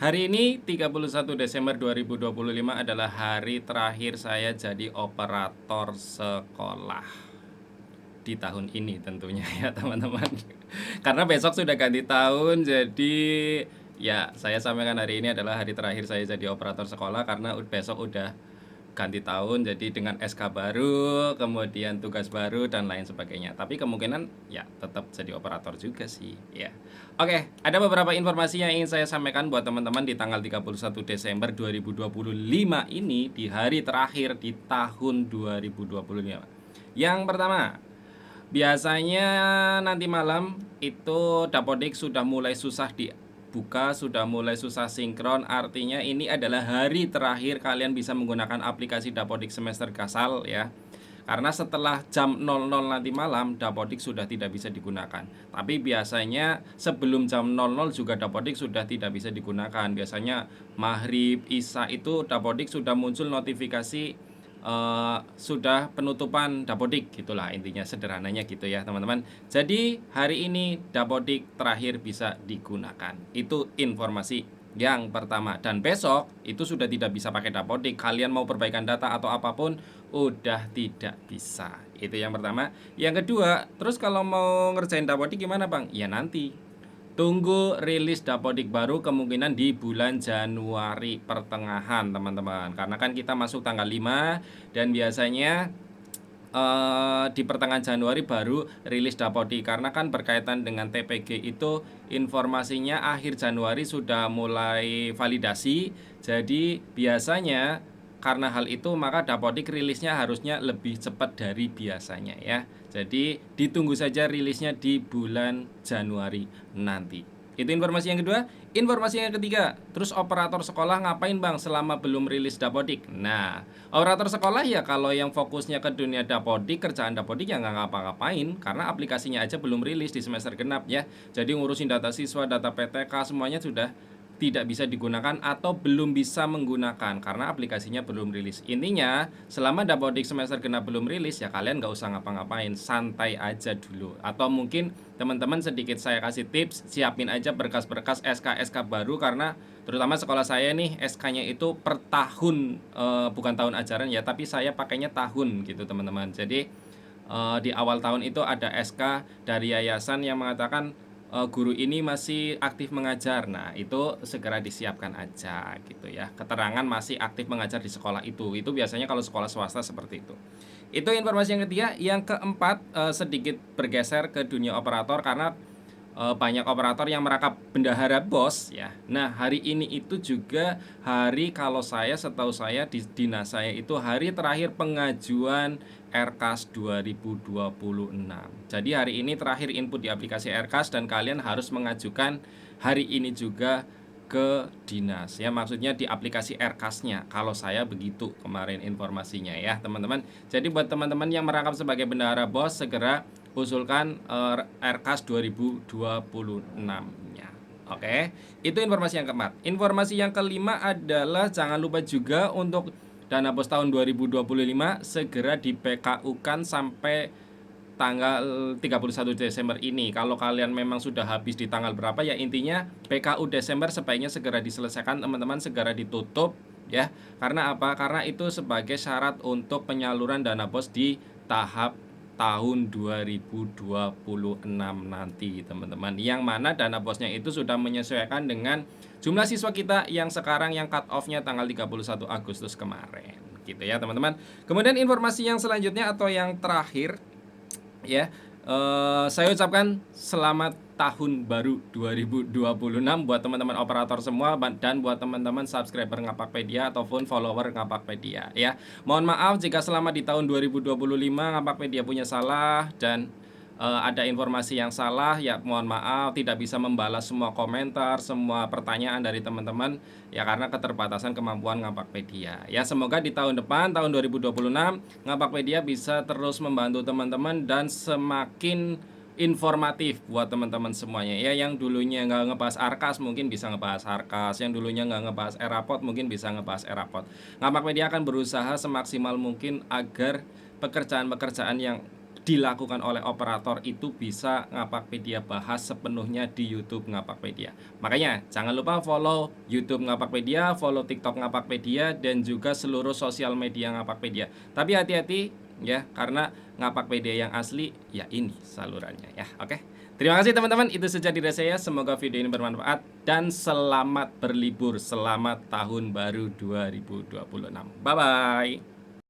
Hari ini 31 Desember 2025 adalah hari terakhir saya jadi operator sekolah di tahun ini tentunya ya teman-teman. Karena besok sudah ganti tahun, jadi ya saya sampaikan hari ini adalah hari terakhir saya jadi operator sekolah karena besok udah ganti tahun, jadi dengan SK baru, kemudian tugas baru dan lain sebagainya. Tapi kemungkinan ya tetap jadi operator juga sih ya. Oke, ada beberapa informasi yang ingin saya sampaikan buat teman-teman di tanggal 31 Desember 2025 ini, di hari terakhir di tahun 2025. Yang pertama, biasanya nanti malam itu Dapodik sudah mulai susah dibuka, sudah mulai susah sinkron. Artinya ini adalah hari terakhir kalian bisa menggunakan aplikasi Dapodik semester Gasal ya. Karena setelah jam 00 nanti malam Dapodik sudah tidak bisa digunakan. Tapi biasanya sebelum jam 00 juga Dapodik sudah tidak bisa digunakan. Biasanya maghrib, isya itu Dapodik sudah muncul notifikasi sudah penutupan Dapodik, gitulah intinya, sederhananya gitu ya teman-teman. Jadi hari ini Dapodik terakhir bisa digunakan. Itu informasi yang pertama. Dan besok itu sudah tidak bisa pakai Dapodik. Kalian mau perbaikan data atau apapun udah tidak bisa. Itu yang pertama. Yang kedua, terus kalau mau ngerjain Dapodik gimana Bang? Ya nanti tunggu rilis Dapodik baru kemungkinan di bulan Januari pertengahan teman-teman. Karena kan kita masuk tanggal 5 dan biasanya di pertengahan Januari baru rilis Dapodik. Karena kan berkaitan dengan TPG itu informasinya akhir Januari sudah mulai validasi. Jadi biasanya karena hal itu maka Dapodik rilisnya harusnya lebih cepat dari biasanya ya. Jadi ditunggu saja rilisnya di bulan Januari nanti. Itu informasi yang kedua. Informasi yang ketiga, terus operator sekolah ngapain Bang selama belum rilis Dapodik? Nah, operator sekolah ya kalau yang fokusnya ke dunia Dapodik, kerjaan Dapodik ya nggak ngapa-ngapain karena aplikasinya aja belum rilis di semester genap ya. Jadi ngurusin data siswa, data PTK semuanya sudah tidak bisa digunakan atau belum bisa menggunakan karena aplikasinya belum rilis. Intinya selama Dapodik semester genap belum rilis ya kalian nggak usah ngapa-ngapain, santai aja dulu. Atau mungkin teman-teman sedikit saya kasih tips, siapin aja berkas-berkas SK-SK baru karena terutama sekolah saya nih SK-nya itu per tahun, bukan tahun ajaran ya, tapi saya pakainya tahun gitu teman-teman. Jadi di awal tahun itu ada SK dari yayasan yang mengatakan guru ini masih aktif mengajar. Nah, itu segera disiapkan aja gitu ya. Keterangan masih aktif mengajar di sekolah itu. Itu biasanya kalau sekolah swasta seperti itu. Itu informasi yang ketiga. Yang keempat, sedikit bergeser ke dunia operator karena banyak operator yang merangkap bendahara bos ya. Nah, hari ini itu juga hari kalau saya setahu saya di dinas saya itu hari terakhir pengajuan RKAS 2026. Jadi hari ini terakhir input di aplikasi RKAS dan kalian harus mengajukan hari ini juga ke dinas ya, maksudnya di aplikasi RKAS-nya. Kalau saya begitu kemarin informasinya ya, teman-teman. Jadi buat teman-teman yang merangkap sebagai bendahara bos segera usulkan RKAS 2026-nya. Oke, itu informasi yang keempat. Informasi yang kelima adalah jangan lupa juga untuk dana bos tahun 2025 segera di PKU-kan sampai tanggal 31 Desember ini. Kalau kalian memang sudah habis di tanggal berapa ya intinya PKU Desember sebaiknya segera diselesaikan teman-teman, segera ditutup ya. Karena apa? Karena itu sebagai syarat untuk penyaluran dana bos di tahap tahun 2026 nanti teman-teman, yang mana dana bosnya itu sudah menyesuaikan dengan jumlah siswa kita yang sekarang yang cut off-nya tanggal 31 Agustus kemarin gitu ya teman-teman. Kemudian informasi yang selanjutnya atau yang terakhir ya, saya ucapkan selamat tahun baru 2026 buat teman-teman operator semua dan buat teman-teman subscriber Ngapakpedia ataupun follower Ngapakpedia ya. Mohon maaf jika selama di tahun 2025 Ngapakpedia punya salah dan ada informasi yang salah ya, mohon maaf tidak bisa membalas semua komentar, semua pertanyaan dari teman-teman ya karena keterbatasan kemampuan Ngapakpedia. Ya semoga di tahun depan tahun 2026 Ngapakpedia bisa terus membantu teman-teman dan semakin informatif buat teman-teman semuanya ya. Yang dulunya nggak ngebahas Arkas mungkin bisa ngebahas Arkas, yang dulunya nggak ngebahas Erapot mungkin bisa ngebahas Erapot. Ngapakpedia akan berusaha semaksimal mungkin agar pekerjaan-pekerjaan yang dilakukan oleh operator itu bisa Ngapakpedia bahas sepenuhnya di YouTube Ngapakpedia. Makanya jangan lupa follow YouTube Ngapakpedia, follow TikTok Ngapakpedia, dan juga seluruh sosial media Ngapakpedia. Tapi hati-hati ya, karena Ngapakpedia yang asli ya ini salurannya ya. Oke. Terima kasih teman-teman, itu saja dari saya. Semoga video ini bermanfaat dan selamat berlibur, selamat tahun baru 2026. Bye bye.